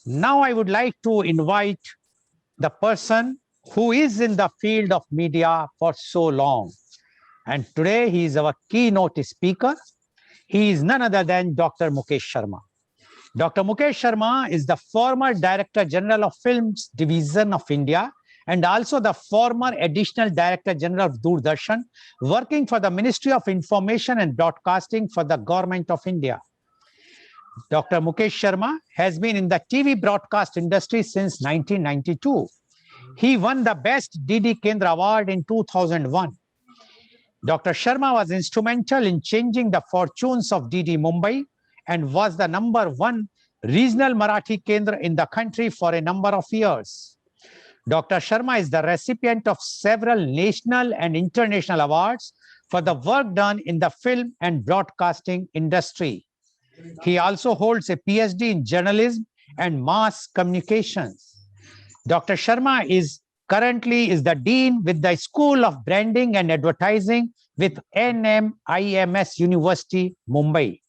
Now I would like to invite the person who is in the field of media for so long. And today he is our keynote speaker. He is none other than Dr. Mukesh Sharma. Dr. Mukesh Sharma is the former Director General of Films Division of India and also the former Additional Director General of Doordarshan, working for the Ministry of Information and Broadcasting for the Government of India. Dr. Mukesh Sharma has been in the TV broadcast industry since 1992. He won the Best DD Kendra Award in 2001. Dr. Sharma was instrumental in changing the fortunes of DD Mumbai and was the #1 regional Marathi Kendra in the country for a number of years. Dr. Sharma is the recipient of several national and international awards for the work done in the film and broadcasting industry. He also holds a PhD in journalism and mass communications. Dr. Sharma is currently the Dean with the School of Branding and Advertising with NMIMS University, Mumbai.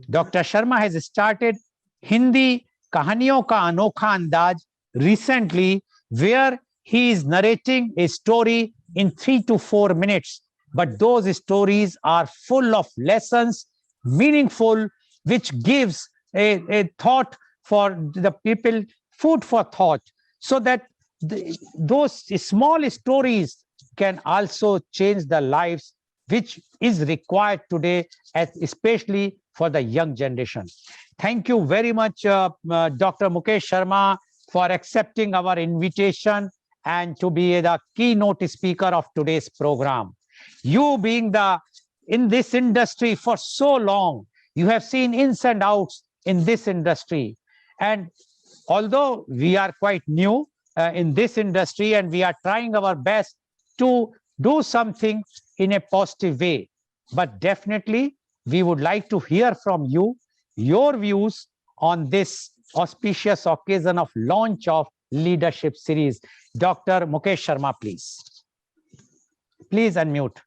Dr. Sharma has started Hindi Kahaniyon Ka Anokha Andaz recently, where he is narrating a story in 3 to 4 minutes. But those stories are full of lessons, meaningful, which gives a thought for the people, food for thought, so that those small stories can also change the lives, which is required today, especially for the young generation. Thank you very much, Dr. Mukesh Sharma, for accepting our invitation and to be the keynote speaker of today's program. You being in this industry for so long, you have seen ins and outs in this industry. And although we are quite new in this industry and we are trying our best to do something in a positive way, but definitely we would like to hear from you, your views on this auspicious occasion of launch of leadership series. Dr. Mukesh Sharma, please. Please unmute.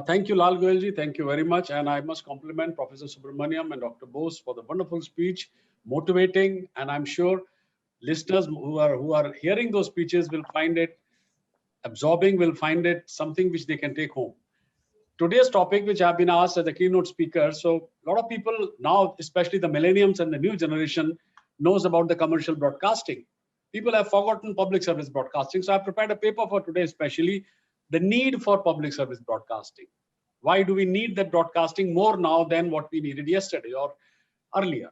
Thank you, Lal Goyalji. Thank you very much. And I must compliment Professor Subramaniam and Dr. Bose for the wonderful speech, motivating. And I'm sure listeners who are hearing those speeches will find it absorbing, will find it something which they can take home. Today's topic, which I've been asked as a keynote speaker, so a lot of people now, especially the millennials and the new generation, knows about the commercial broadcasting. People have forgotten public service broadcasting. So I prepared a paper for today, especially the need for public service broadcasting. Why do we need that broadcasting more now than what we needed yesterday or earlier?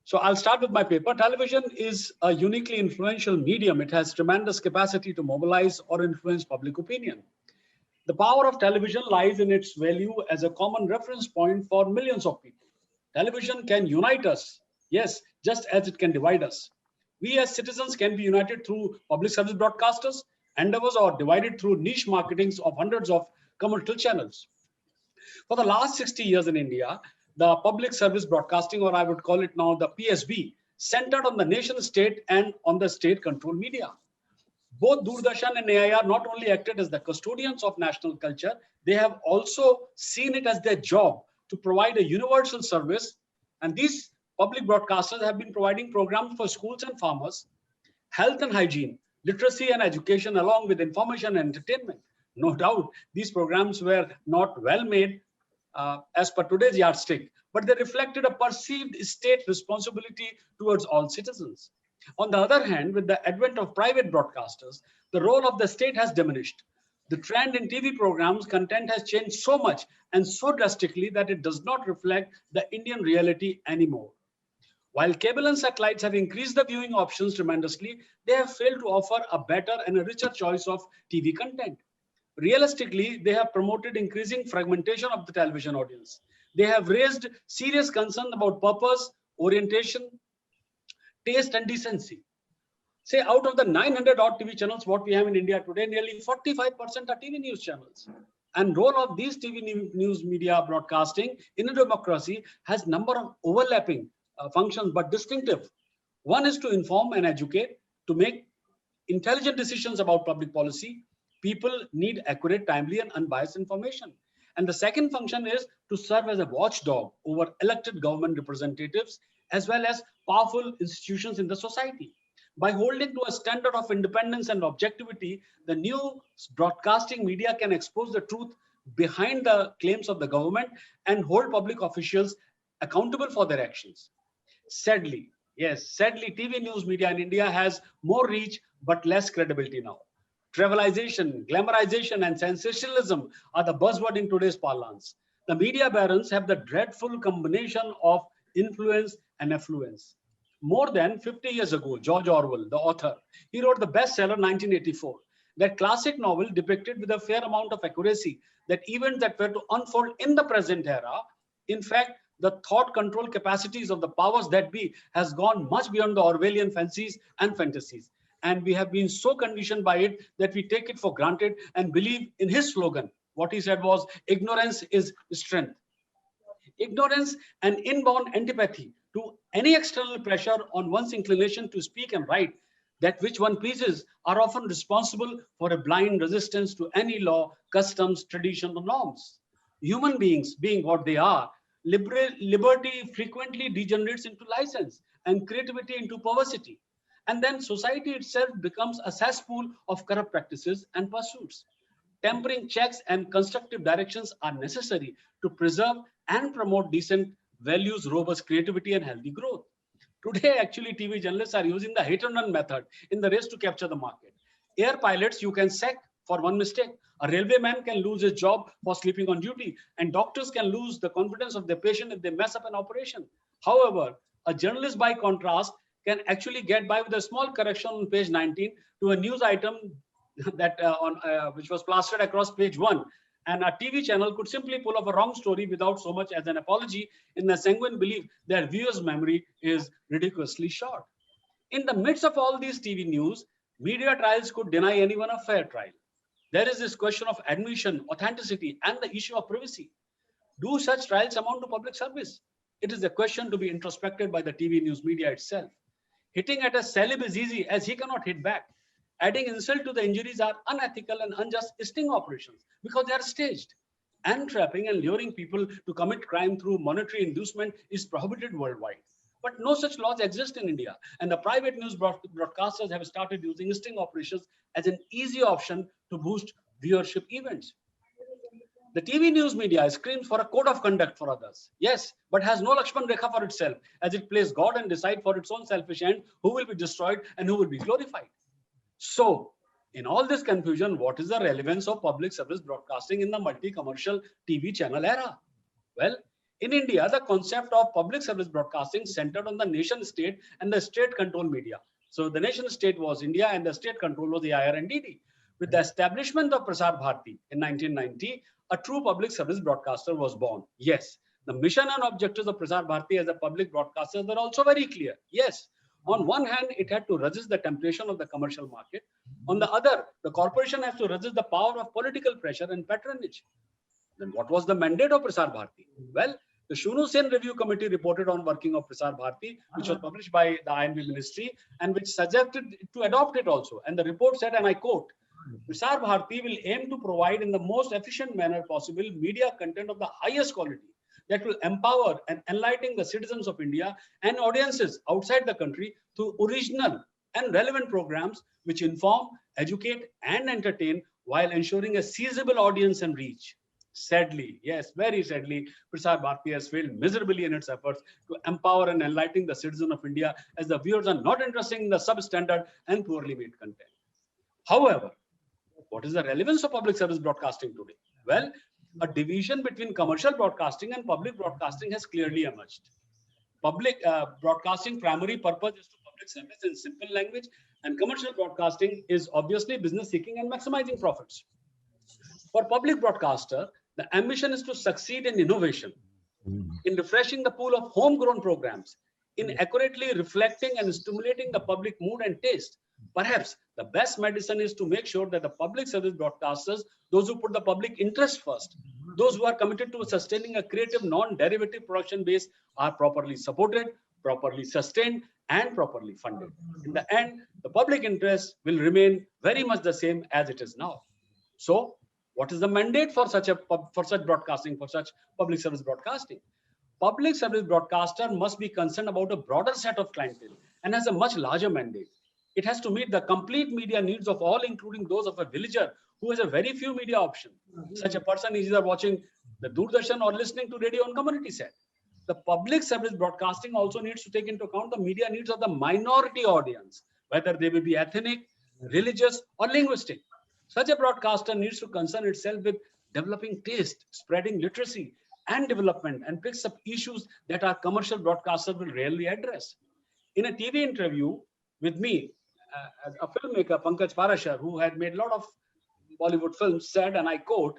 So I'll start with my paper. Television is a uniquely influential medium. It has tremendous capacity to mobilize or influence public opinion. The power of television lies in its value as a common reference point for millions of people. Television can unite us, yes, just as it can divide us. We as citizens can be united through public service broadcasters, endeavors, or divided through niche marketings of hundreds of commercial channels. For the last 60 years in India, the public service broadcasting, or I would call it now the PSB, centered on the nation state and on the state-controlled media. Both Doordarshan and AIR not only acted as the custodians of national culture, they have also seen it as their job to provide a universal service. And these public broadcasters have been providing programs for schools and farmers, health and hygiene, literacy and education, along with information and entertainment. No doubt, these programs were not well made as per today's yardstick, but they reflected a perceived state responsibility towards all citizens. On the other hand, with the advent of private broadcasters, the role of the state has diminished. The trend in TV programs content has changed so much and so drastically that it does not reflect the Indian reality anymore. While cable and satellites have increased the viewing options tremendously, they have failed to offer a better and a richer choice of TV content. Realistically, they have promoted increasing fragmentation of the television audience. They have raised serious concern about purpose, orientation, taste, and decency. Say, out of the 900 odd TV channels what we have in India today, nearly 45% are TV news channels. And role of these TV news media broadcasting in a democracy has number of overlapping functions, but distinctive. One is to inform and educate, to make intelligent decisions about public policy. People need accurate, timely, and unbiased information. And the second function is to serve as a watchdog over elected government representatives as well as powerful institutions in the society. By holding to a standard of independence and objectivity, the new broadcasting media can expose the truth behind the claims of the government and hold public officials accountable for their actions. Sadly, yes, sadly, TV news media in India has more reach but less credibility now. Travelization, glamorization, and sensationalism are the buzzword in today's parlance. The media barons have the dreadful combination of influence and affluence. More than 50 years ago, George Orwell, the author, he wrote the bestseller 1984. That classic novel depicted with a fair amount of accuracy that events that were to unfold in the present era. In fact, the thought control capacities of the powers that be has gone much beyond the Orwellian fancies and fantasies. And we have been so conditioned by it that we take it for granted and believe in his slogan. What he said was, ignorance is strength. Ignorance and inborn antipathy to any external pressure on one's inclination to speak and write, that which one pleases, are often responsible for a blind resistance to any law, customs, tradition, or norms. Human beings, being what they are, liberty frequently degenerates into license and creativity into perversity. And then society itself becomes a cesspool of corrupt practices and pursuits. Tempering checks and constructive directions are necessary to preserve and promote decent values, robust creativity, and healthy growth. Today, actually, TV journalists are using the hit and run method in the race to capture the market. Air pilots you can sack for one mistake. A railway man can lose his job for sleeping on duty, and doctors can lose the confidence of their patient if they mess up an operation. However, a journalist, by contrast, can actually get by with a small correction on page 19 to a news item that which was plastered across page 1, and a TV channel could simply pull off a wrong story without so much as an apology, in the sanguine belief that viewers' memory is ridiculously short. In the midst of all these TV news, media trials could deny anyone a fair trial. There is this question of admission, authenticity, and the issue of privacy. Do such trials amount to public service? It is a question to be introspected by the TV news media itself. Hitting at a celeb is easy as he cannot hit back. Adding insult to the injuries are unethical and unjust sting operations because they are staged. Entrapping and luring people to commit crime through monetary inducement is prohibited worldwide. But no such laws exist in India, and the private news broadcasters have started using sting operations as an easy option to boost viewership events. The TV news media screams for a code of conduct for others. Yes, but has no Lakshman Rekha for itself, as it plays God and decides for its own selfish end who will be destroyed and who will be glorified. So, in all this confusion, what is the relevance of public service broadcasting in the multi-commercial TV channel era? Well, in India, the concept of public service broadcasting centered on the nation state and the state control media. So the nation state was India and the state control was the IRNDD. With the establishment of Prasar Bharati in 1990, a true public service broadcaster was born. Yes, the mission and objectives of Prasar Bharati as a public broadcaster were also very clear. Yes, on one hand, it had to resist the temptation of the commercial market. On the other, the corporation has to resist the power of political pressure and patronage. Then what was the mandate of Prasar Bharati? Well, the Shunu Sen Review Committee reported on working of Prasar Bharati, which was published by the INB Ministry, and which suggested to adopt it also. And the report said, and I quote, Prasar Bharati will aim to provide in the most efficient manner possible media content of the highest quality that will empower and enlighten the citizens of India and audiences outside the country through original and relevant programs which inform, educate, and entertain while ensuring a seizable audience and reach. Sadly, yes, very sadly, Prasar Bharati has failed miserably in its efforts to empower and enlighten the citizen of India, as the viewers are not interested in the substandard and poorly made content. However, what is the relevance of public service broadcasting today? Well, a division between commercial broadcasting and public broadcasting has clearly emerged. Public broadcasting primary purpose is to public service in simple language, and commercial broadcasting is obviously business seeking and maximizing profits. For public broadcaster, the ambition is to succeed in innovation, in refreshing the pool of homegrown programs, in accurately reflecting and stimulating the public mood and taste. Perhaps the best medicine is to make sure that the public service broadcasters, those who put the public interest first, those who are committed to sustaining a creative, non-derivative production base, are properly supported, properly sustained, and properly funded. In the end, the public interest will remain very much the same as it is now. So, What is the mandate for such broadcasting, for such public service broadcasting? Public service broadcaster must be concerned about a broader set of clientele and has a much larger mandate. It has to meet the complete media needs of all, including those of a villager who has a very few media options. Such a person is either watching the Doordarshan or listening to radio on community set. The public service broadcasting also needs to take into account the media needs of the minority audience, whether they may be ethnic, religious, or linguistic. Such a broadcaster needs to concern itself with developing taste, spreading literacy and development, and picks up issues that our commercial broadcaster will rarely address. In a TV interview with me, as a filmmaker, Pankaj Parashar, who had made a lot of Bollywood films, said, and I quote,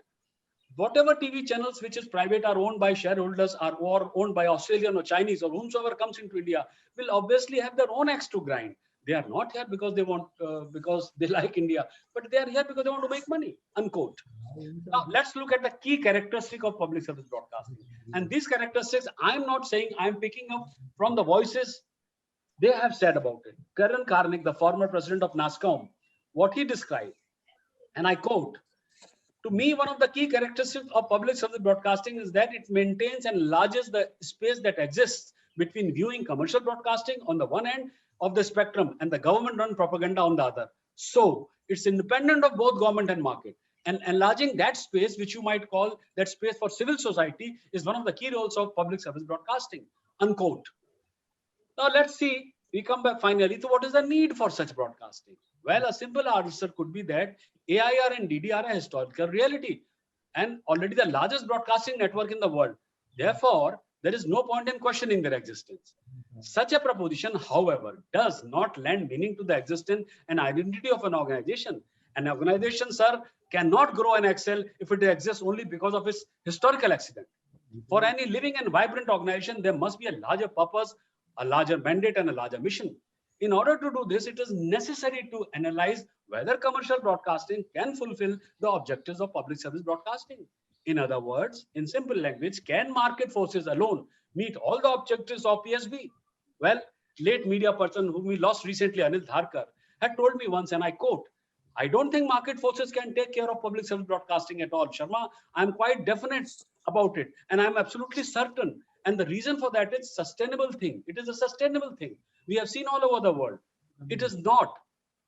whatever TV channels which is private are owned by shareholders or owned by Australian or Chinese or whomsoever comes into India will obviously have their own axe to grind. They are not here because they want, because they like India, but they are here because they want to make money, unquote. Now, let's look at the key characteristic of public service broadcasting. And these characteristics, I'm not saying I'm picking up from the voices they have said about it. Karan Karnik, the former president of NASCOM, what he described, and I quote, to me, one of the key characteristics of public service broadcasting is that it maintains and enlarges the space that exists between viewing commercial broadcasting on the one end of the spectrum and the government-run propaganda on the other. So it's independent of both government and market. And enlarging that space, which you might call that space for civil society, is one of the key roles of public service broadcasting, unquote. Now let's see, we come back finally to what is the need for such broadcasting. Well, a simple answer could be that AIR and DDR are a historical reality and already the largest broadcasting network in the world. Therefore, there is no point in questioning their existence. Such a proposition, however, does not lend meaning to the existence and identity of an organization. An organization, sir, cannot grow and excel if it exists only because of its historical accident. For any living and vibrant organization, there must be a larger purpose, a larger mandate, and a larger mission. In order to do this, it is necessary to analyze whether commercial broadcasting can fulfill the objectives of public service broadcasting. In other words, in simple language, can market forces alone meet all the objectives of PSB? Well, late media person whom we lost recently, Anil Dharkar, had told me once, and I quote, I don't think market forces can take care of public service broadcasting at all. Sharma, I'm quite definite about it. And I'm absolutely certain. And the reason for that is sustainable thing. It is a sustainable thing. We have seen all over the world. It is not.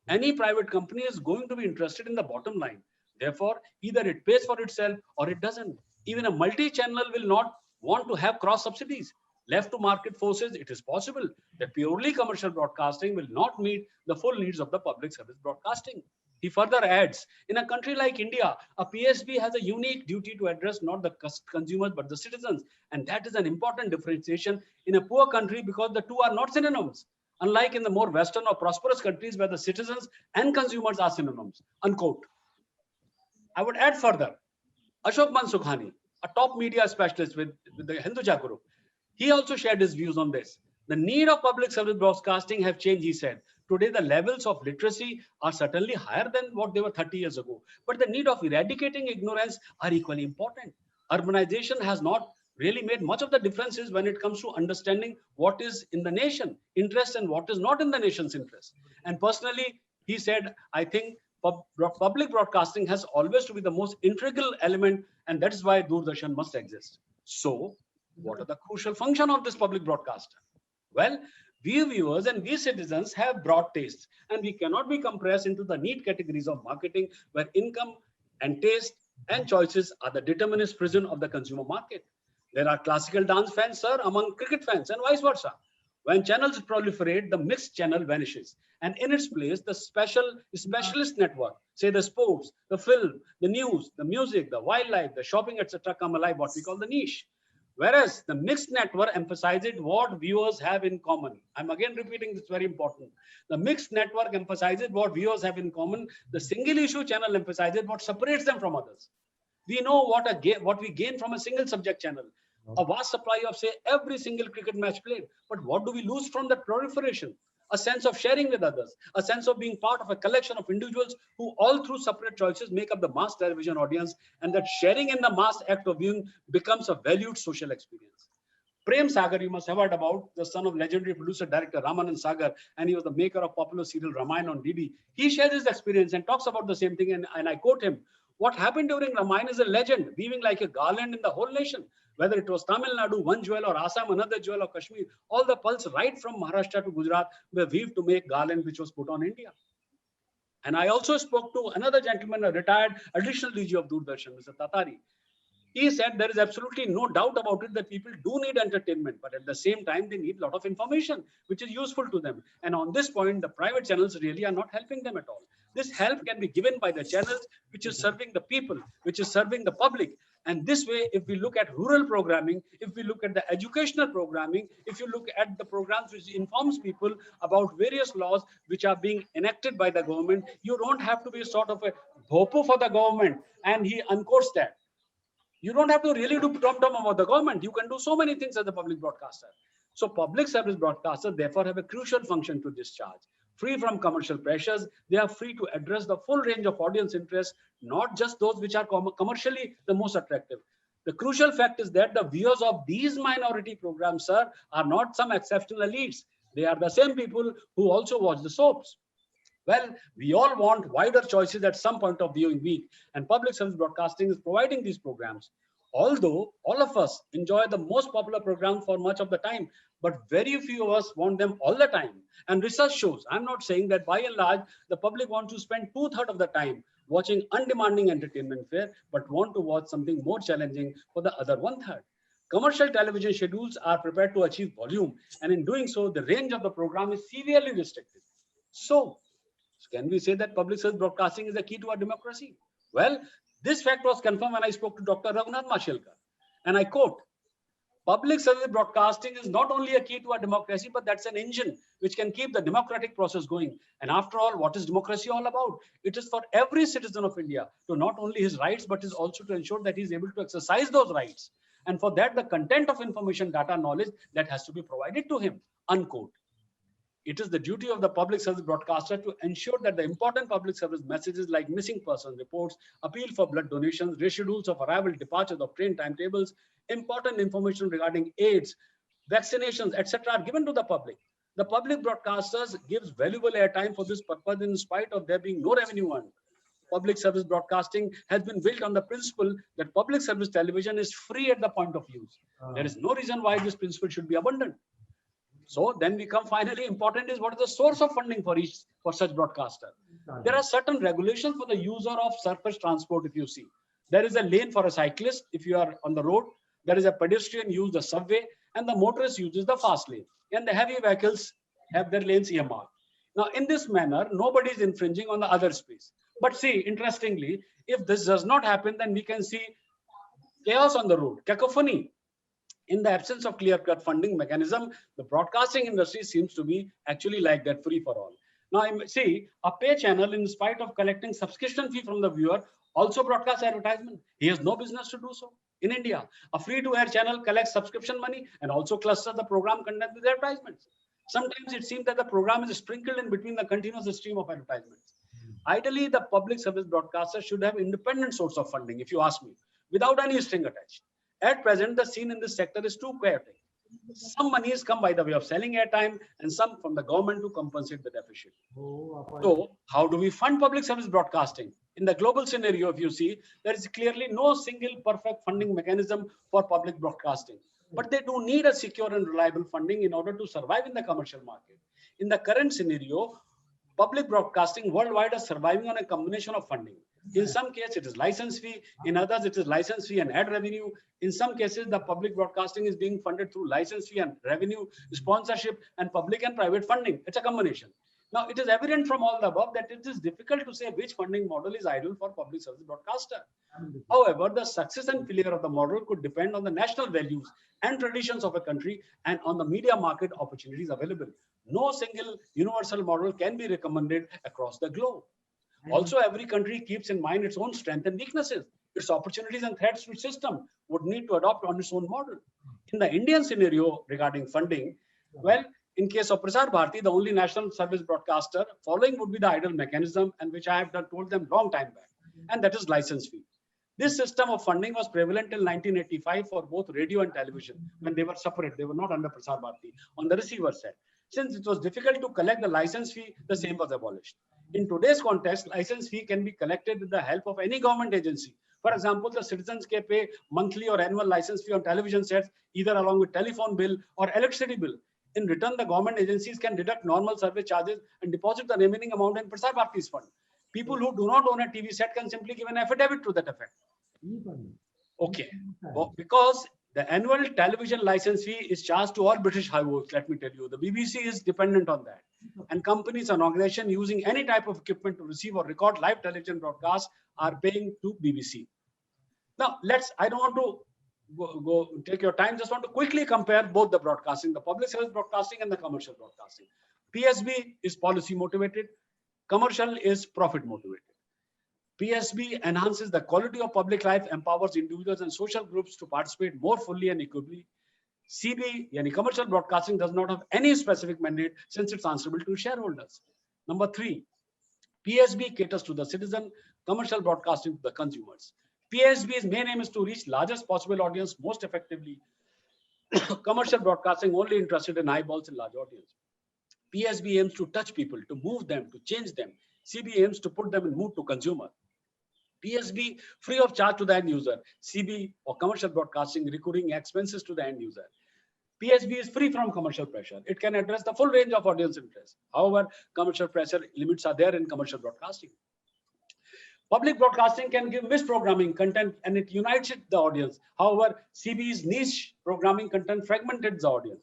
Any private company is going to be interested in the bottom line. Therefore, either it pays for itself or it doesn't. Even a multi-channel will not want to have cross subsidies. Left to market forces, it is possible that purely commercial broadcasting will not meet the full needs of the public service broadcasting. He further adds, in a country like India, a PSB has a unique duty to address not the consumers but the citizens. And that is an important differentiation in a poor country because the two are not synonyms. Unlike in the more Western or prosperous countries where the citizens and consumers are synonyms, unquote. I would add further, Ashok Mansukhani, a top media specialist with the Hinduja Group, he also shared his views on this. The need of public service broadcasting have changed, he said. Today, the levels of literacy are certainly higher than what they were 30 years ago. But the need of eradicating ignorance are equally important. Urbanization has not really made much of the differences when it comes to understanding what is in the nation interest and what is not in the nation's interest. And personally, he said, I think public broadcasting has always to be the most integral element, and that is why Doordarshan must exist. So, what are the crucial function of this public broadcaster? Well, we viewers and we citizens have broad tastes, and we cannot be compressed into the neat categories of marketing where income and taste and choices are the determinist prison of the consumer market. There are classical dance fans, sir, among cricket fans and vice versa. When channels proliferate, the mixed channel vanishes. And in its place, the specialist network, say the sports, the film, the news, the music, the wildlife, the shopping, etc., come alive, what we call the niche. Whereas the mixed network emphasizes what viewers have in common. I'm again repeating this, very important. The mixed network emphasizes what viewers have in common. The single issue channel emphasizes what separates them from others. We know what we gain from a single subject channel. A vast supply of, say, every single cricket match played. But what do we lose from that proliferation? A sense of sharing with others, a sense of being part of a collection of individuals who all through separate choices make up the mass television audience, and that sharing in the mass act of viewing becomes a valued social experience. Prem Sagar, you must have heard about, the son of legendary producer director Ramanand Sagar, and he was the maker of popular serial Ramayana on DD. He shares his experience and talks about the same thing, and I quote him, What happened during Ramayana is a legend, weaving like a garland in the whole nation. Whether it was Tamil Nadu, one jewel, or Assam, another jewel, or Kashmir, all the pulse right from Maharashtra to Gujarat were weaved to make garland which was put on India. And I also spoke to another gentleman, a retired additional DG of Doordarshan, Mr. Tatari. He said there is absolutely no doubt about it that people do need entertainment, but at the same time, they need a lot of information, which is useful to them. And on this point, the private channels really are not helping them at all. This help can be given by the channels which is serving the people, which is serving the public. And this way, if we look at rural programming, if we look at the educational programming, if you look at the programs which informs people about various laws which are being enacted by the government, you don't have to be sort of a bhopu for the government and he uncourse that. You don't have to really do tom-tom about the government. You can do so many things as a public broadcaster. So public service broadcasters therefore have a crucial function to discharge. Free from commercial pressures, they are free to address the full range of audience interests, not just those which are commercially the most attractive. The crucial fact is that the viewers of these minority programs, sir, are not some exceptional elites. They are the same people who also watch the soaps. Well, we all want wider choices at some point of viewing week, and public service broadcasting is providing these programs. Although all of us enjoy the most popular program for much of the time, but very few of us want them all the time. And research shows, I'm not saying that by and large, the public want to spend 2/3 of the time watching undemanding entertainment fare, but want to watch something more challenging for the other 1/3. Commercial television schedules are prepared to achieve volume, and in doing so, the range of the program is severely restricted. So, can we say that public service broadcasting is the key to our democracy? Well, this fact was confirmed when I spoke to Dr. Raghunath Mashelkar. And I quote, public service broadcasting is not only a key to our democracy, but that's an engine which can keep the democratic process going. And after all, what is democracy all about? It is for every citizen of India to not only his rights, but is also to ensure that he's able to exercise those rights. And for that, the content of information, data, knowledge that has to be provided to him, unquote. It is the duty of the public service broadcaster to ensure that the important public service messages like missing person reports, appeal for blood donations, reschedules of arrival, departures of train timetables, important information regarding AIDS, vaccinations, etc. are given to the public. The public broadcasters gives valuable airtime for this purpose in spite of there being no revenue earned. Public service broadcasting has been built on the principle that public service television is free at the point of use. There is no reason why this principle should be abandoned. So then we come finally important is what is the source of funding for such broadcaster. There are certain regulations for the user of surface transport. If you see, there is a lane for a cyclist if you are on the road. There is a pedestrian use the subway, and the motorist uses the fast lane. And the heavy vehicles have their lanes earmarked. Now, in this manner, nobody is infringing on the other space. But see, interestingly, if this does not happen, then we can see chaos on the road, cacophony. In the absence of clear-cut funding mechanism, the broadcasting industry seems to be actually like that, free for all. Now, see, a pay channel, in spite of collecting subscription fee from the viewer, also broadcasts advertisement. He has no business to do so. In India, a free-to-air channel collects subscription money and also clusters the program content with advertisements. Sometimes it seems that the program is sprinkled in between the continuous stream of advertisements. Ideally, the public service broadcaster should have independent source of funding, if you ask me, without any string attached. At present, the scene in this sector is too chaotic. Some monies come by the way of selling airtime and some from the government to compensate the deficit. So, how do we fund public service broadcasting? In the global scenario, if you see, there is clearly no single perfect funding mechanism for public broadcasting. But they do need a secure and reliable funding in order to survive in the commercial market. In the current scenario, public broadcasting worldwide is surviving on a combination of funding. In some cases, it is license fee. In others, it is license fee and ad revenue. In some cases, the public broadcasting is being funded through license fee and revenue, sponsorship, and public and private funding. It's a combination. Now, it is evident from all the above that it is difficult to say which funding model is ideal for public service broadcaster. However, the success and failure of the model could depend on the national values and traditions of a country and on the media market opportunities available. No single universal model can be recommended across the globe. Also, every country keeps in mind its own strengths and weaknesses, its opportunities and threats to its system would need to adopt on its own model. In the Indian scenario regarding funding, well, in case of Prasar Bharati, the only national service broadcaster, following would be the ideal mechanism and which I have told them long time back, and that is license fee. This system of funding was prevalent till 1985 for both radio and television when they were separate. They were not under Prasar Bharati on the receiver side. Since it was difficult to collect the license fee, the same was abolished. In today's context, license fee can be collected with the help of any government agency. For example, the citizens can pay monthly or annual license fee on television sets, either along with telephone bill or electricity bill. In return, the government agencies can deduct normal service charges and deposit the remaining amount in Prasar Bharati's fund. People who do not own a TV set can simply give an affidavit to that effect. Okay, well, because the annual television license fee is charged to all British households, let me tell you. The BBC is dependent on that. And companies and organizations using any type of equipment to receive or record live television broadcasts are paying to BBC. Now, I don't want to go take your time, just want to quickly compare both the broadcasting, the public service broadcasting and the commercial broadcasting. PSB is policy motivated, commercial is profit motivated. PSB enhances the quality of public life, empowers individuals and social groups to participate more fully and equally. CB, yani commercial broadcasting, does not have any specific mandate since it's answerable to shareholders. Number 3, PSB caters to the citizen, commercial broadcasting to the consumers. PSB's main aim is to reach largest possible audience most effectively. Commercial broadcasting only interested in eyeballs and large audience. PSB aims to touch people, to move them, to change them. CB aims to put them in mood to consumer. PSB free of charge to the end user. CB or commercial broadcasting recurring expenses to the end user. PSB is free from commercial pressure. It can address the full range of audience interests. However, commercial pressure limits are there in commercial broadcasting. Public broadcasting can give misprogramming content and it unites the audience. However, CB's niche programming content fragmented the audience.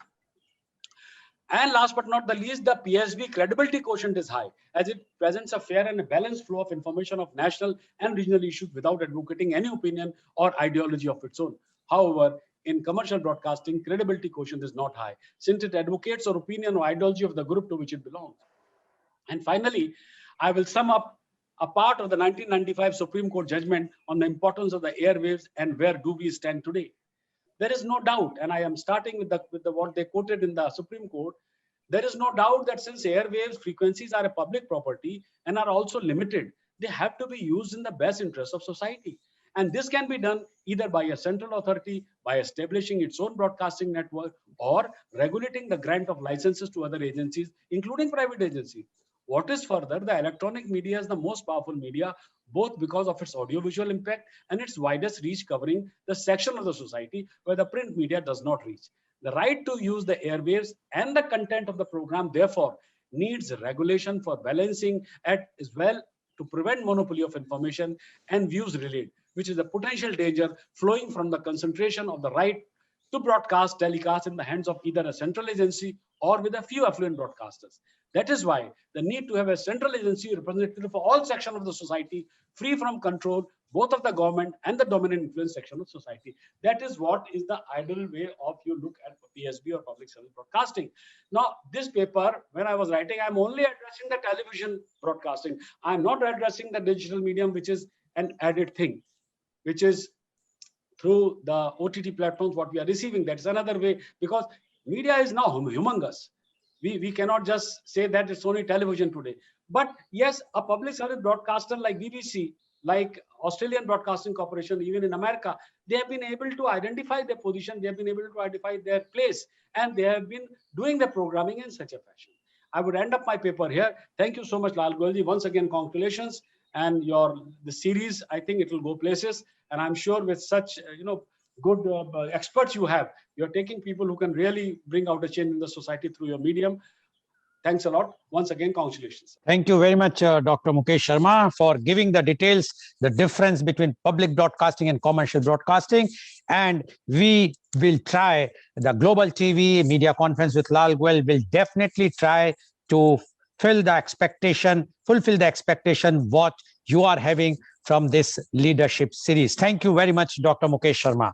And last but not the least, the PSB credibility quotient is high as it presents a fair and a balanced flow of information of national and regional issues without advocating any opinion or ideology of its own. However, in commercial broadcasting, credibility quotient is not high since it advocates or opinion or ideology of the group to which it belongs. And finally, I will sum up a part of the 1995 Supreme Court judgment on the importance of the airwaves and where do we stand today. There is no doubt, and I am starting with what they quoted in the Supreme Court. There is no doubt that since airwaves frequencies are a public property and are also limited, they have to be used in the best interest of society. And this can be done either by a central authority, by establishing its own broadcasting network, or regulating the grant of licenses to other agencies, including private agencies. What is further, the electronic media is the most powerful media, both because of its audiovisual impact and its widest reach covering the section of the society where the print media does not reach. The right to use the airwaves and the content of the program, therefore, needs regulation for balancing as well to prevent monopoly of information and views relayed, which is a potential danger flowing from the concentration of the right to broadcast telecast in the hands of either a central agency or with a few affluent broadcasters. That is why the need to have a central agency representative for all sections of the society, free from control, both of the government and the dominant influence section of society. That is what is the ideal way of you look at PSB or public service broadcasting. Now, this paper, when I was writing, I'm only addressing the television broadcasting. I'm not addressing the digital medium, which is an added thing, which is through the OTT platforms, what we are receiving. That's another way, because media is now humongous. We cannot just say that it's only television today. But yes, a public service broadcaster like BBC, like Australian Broadcasting Corporation, even in America, they have been able to identify their position, they have been able to identify their place, and they have been doing the programming in such a fashion. I would end up my paper here. Thank you so much, Lal Goelji. Once again, congratulations. And the series, I think it will go places. And I'm sure with such, good experts you have, you're taking people who can really bring out a change in the society through your medium. Thanks a lot. Once again, congratulations. Thank you very much, Dr. Mukesh Sharma, for giving the details, the difference between public broadcasting and commercial broadcasting. And we will try the Global TV Media Conference with Lal Goel will definitely try to fulfill the expectation what you are having from this leadership series. Thank you very much, Dr. Mukesh Sharma.